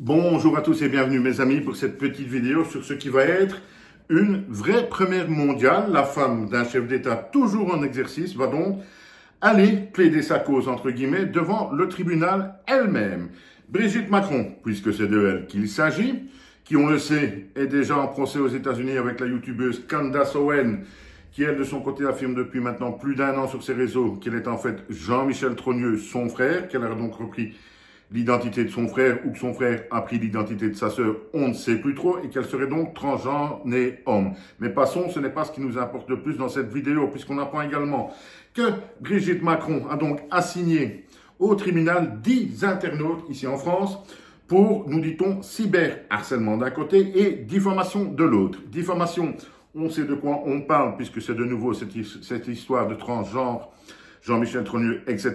Bonjour à tous et bienvenue mes amis pour cette petite vidéo sur ce qui va être une vraie première mondiale. La femme d'un chef d'État toujours en exercice va donc aller plaider sa cause entre guillemets devant le tribunal elle-même. Brigitte Macron, puisque c'est de elle qu'il s'agit, qui on le sait est déjà en procès aux États-Unis avec la youtubeuse Candace Owen, qui elle de son côté affirme depuis maintenant plus d'un an sur ses réseaux qu'elle est en fait Jean-Michel Trogneux, son frère, qu'elle a donc repris l'identité de son frère ou que son frère a pris l'identité de sa sœur, on ne sait plus trop, et qu'elle serait donc transgenre née homme. Mais passons, ce n'est pas ce qui nous importe le plus dans cette vidéo, puisqu'on apprend également que Brigitte Macron a donc assigné au tribunal 10 internautes ici en France pour, nous dit-on, cyberharcèlement d'un côté et diffamation de l'autre. Diffamation, on sait de quoi on parle, puisque c'est de nouveau cette histoire de transgenre, Jean-Michel Trogneux, etc.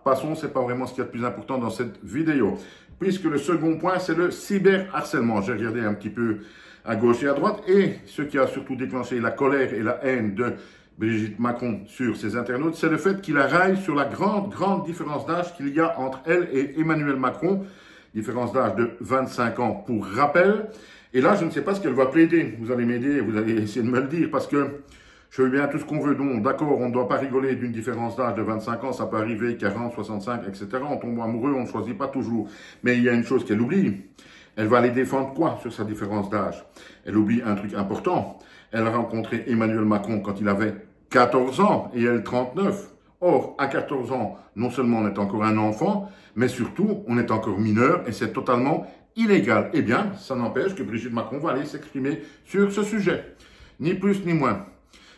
Passons, c'est pas vraiment ce qu'il y a de plus important dans cette vidéo. Puisque le second point, c'est le cyberharcèlement. J'ai regardé un petit peu à gauche et à droite, et ce qui a surtout déclenché la colère et la haine de Brigitte Macron sur ses internautes, c'est le fait qu'il raille sur la grande différence d'âge qu'il y a entre elle et Emmanuel Macron. Différence d'âge de 25 ans pour rappel. Et là, je ne sais pas ce qu'elle va plaider. Vous allez m'aider, vous allez essayer de me le dire, parce que je veux bien tout ce qu'on veut, donc d'accord, on ne doit pas rigoler d'une différence d'âge de 25 ans, ça peut arriver, 40, 65, etc. On tombe amoureux, on ne choisit pas toujours. Mais il y a une chose qu'elle oublie. Elle va aller défendre quoi sur sa différence d'âge? Elle oublie un truc important. Elle a rencontré Emmanuel Macron quand il avait 14 ans et elle 39. Or, à 14 ans, non seulement on est encore un enfant, mais surtout, on est encore mineur et c'est totalement illégal. Eh bien, ça n'empêche que Brigitte Macron va aller s'exprimer sur ce sujet. Ni plus ni moins.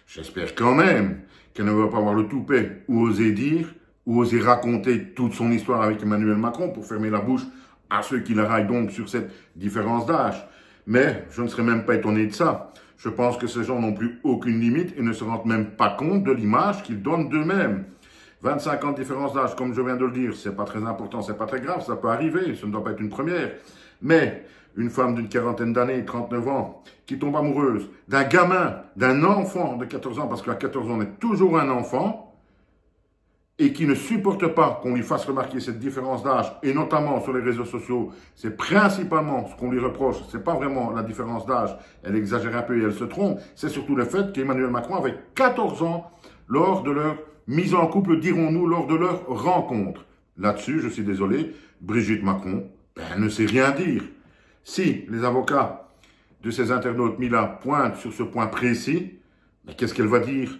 J'espère quand même qu'elle ne va pas avoir le toupet ou oser dire, ou oser raconter toute son histoire avec Emmanuel Macron pour fermer la bouche à ceux qui la raillent donc sur cette différence d'âge. Mais je ne serais même pas étonné de ça. Je pense que ces gens n'ont plus aucune limite et ne se rendent même pas compte de l'image qu'ils donnent d'eux-mêmes. 25 ans de différence d'âge, comme je viens de le dire, c'est pas très important, c'est pas très grave, ça peut arriver, ce ne doit pas être une première. Mais une femme d'une quarantaine d'années, 39 ans, qui tombe amoureuse d'un gamin, d'un enfant de 14 ans, parce qu'à 14 ans, on est toujours un enfant, et qui ne supporte pas qu'on lui fasse remarquer cette différence d'âge, et notamment sur les réseaux sociaux, c'est principalement ce qu'on lui reproche, c'est pas vraiment la différence d'âge, elle exagère un peu et elle se trompe, c'est surtout le fait qu'Emmanuel Macron avait 14 ans lors de leur mise en couple, dirons-nous, lors de leur rencontre. Là-dessus, je suis désolé, Brigitte Macron, ne sait rien dire. Si les avocats de ces internautes mis là pointent sur ce point précis, mais qu'est-ce qu'elle va dire?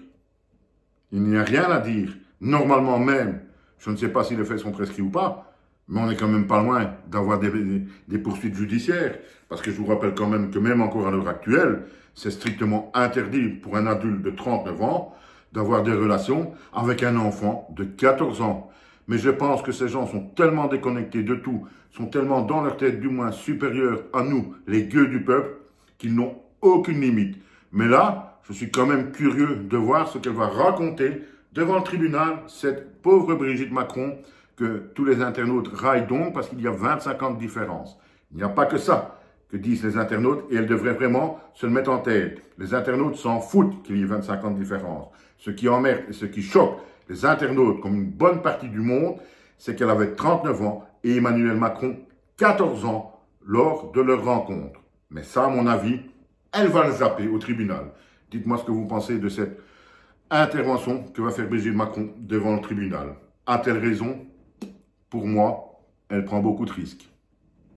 Il n'y a rien à dire. Normalement même, je ne sais pas si les faits sont prescrits ou pas, mais on n'est quand même pas loin d'avoir des poursuites judiciaires. Parce que je vous rappelle quand même que même encore à l'heure actuelle, c'est strictement interdit pour un adulte de 39 ans d'avoir des relations avec un enfant de 14 ans. Mais je pense que ces gens sont tellement déconnectés de tout, sont tellement dans leur tête du moins supérieurs à nous, les gueux du peuple, qu'ils n'ont aucune limite. Mais là, je suis quand même curieux de voir ce qu'elle va raconter devant le tribunal, cette pauvre Brigitte Macron, que tous les internautes raillent donc parce qu'il y a 25 ans de différence. Il n'y a pas que ça que disent les internautes et elle devrait vraiment se le mettre en tête. Les internautes s'en foutent qu'il y ait 25 ans de différence. Ce qui emmerde et ce qui choque les internautes comme une bonne partie du monde, c'est qu'elle avait 39 ans et Emmanuel Macron 14 ans lors de leur rencontre. Mais ça, à mon avis, elle va le zapper au tribunal. Dites-moi ce que vous pensez de cette intervention que va faire Brigitte Macron devant le tribunal. A-t-elle raison? Pour moi, elle prend beaucoup de risques.